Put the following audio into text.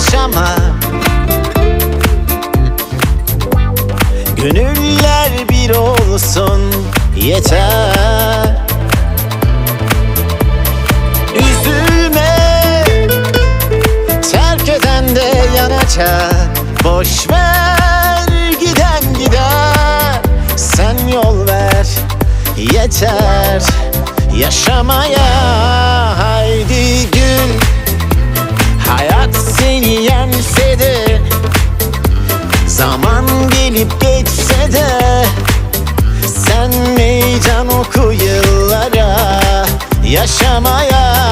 yaşama. Gönüller bir olsun yeter. Üzülme, terk eden de yanacak. Boş ver, giden gider. Sen yol ver yeter yaşamaya. Haydi gül, hayat seni yense de, zaman gelip geçse de, sen meydan oku yıllara yaşamaya.